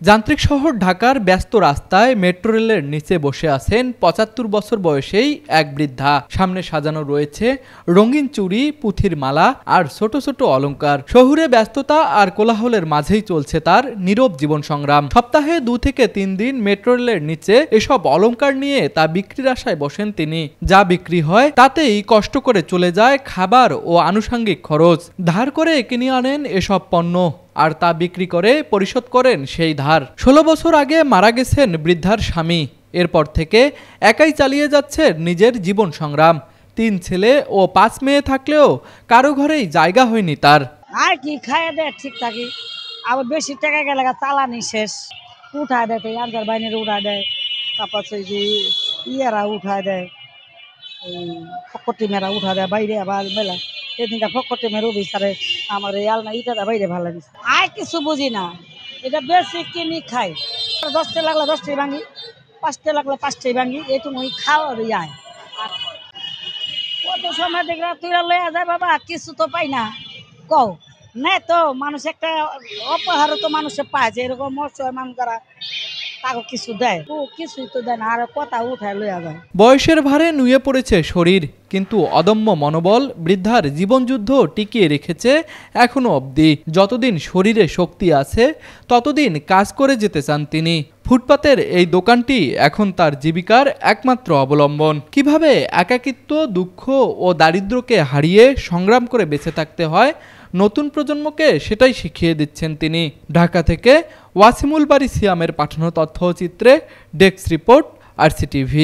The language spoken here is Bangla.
যান্ত্রিক শহর ঢাকার ব্যস্ত রাস্তায় মেট্রো রেলের নিচে বসে আছেন ৭৫ বছর বয়সেই এক বৃদ্ধা। সামনে সাজানো রয়েছে রঙিন চুড়ি, পুঁথির মালা আর ছোট ছোট অলংকার। শহুরে ব্যস্ততা আর কোলাহলের মাঝেই চলছে তার নীরব জীবন সংগ্রাম। সপ্তাহে ২ থেকে ৩ দিন মেট্রো রেলের নিচে এসব অলংকার নিয়ে তা বিক্রির আশায় বসেন তিনি। যা বিক্রি হয় তাতেই কষ্ট করে চলে যায় খাবার ও আনুষঙ্গিক খরচ। ধার করে কিনে আনেন এসব পণ্য আর তা বিক্রি করে পরিশোধ করেন সেই ধার। ১৬ বছর আগে মারা গেছেন বৃদ্ধার স্বামী। এরপর থেকে একাই চালিয়ে যাচ্ছে নিজের জীবন সংগ্রাম। ৩ ছেলে ও ৫ মেয়ে থাকলেও কারো ঘরেই জায়গা হয়নি তার। আর কি খাইয়ে দেয় ঠিক থাকি, আবার বেশি টাকা গেলে চালানি শেষ। উঠায় দেয়, আনসার বাহিনীর উঠায় দেয়, তারপর ইয়েরা উঠায় দেয়, ফকটি মেয়েরা উঠা দেয় বাইরে। আবার বেলা এদিনটা ফকটি মেয়ের অফিসারে আমার এই আলনা ইটা বাইরে ভালো দিচ্ছে। আর কিছু বুঝি না, এটা বেশি কিনি খাই। 10টা লাগলে 10টাই ভাঙি, 5টা লাগলে 5টাই ভাঙি, এটুকুই খাওয়ার আয়। আর কত সময় দেখলে তুই লইয়া যায় বাবা, কিছু তো পাই না। কও না তো মানুষ একটা অপহারও তো মানুষে পায় যে এরকম অসহায় মানুষ করা তাকে কিছু দেয়, ও কিছুই তো দেয় না, আর কথা উঠায় লইয়া যায়। বয়সের ভারে নুয়ে পড়েছে শরীর, কিন্তু অদম্য মনোবল বৃদ্ধার জীবনযুদ্ধ টিকিয়ে রেখেছে এখনো অবধি। যতদিন শরীরে শক্তি আছে ততদিন কাজ করে যেতে চান তিনি। ফুটপাতের এই দোকানটি এখন তার জীবিকার একমাত্র অবলম্বন। কিভাবে একাকিত্ব, দুঃখ ও দারিদ্র্যকে হারিয়ে সংগ্রাম করে বেঁচে থাকতে হয়, নতুন প্রজন্মকে সেটাই শিখিয়ে দিচ্ছেন তিনি। ঢাকা থেকে ওয়াসিমুল বারী সিয়ামের পাঠানো তথ্যচিত্রে ডেস্ক রিপোর্ট, RCTV।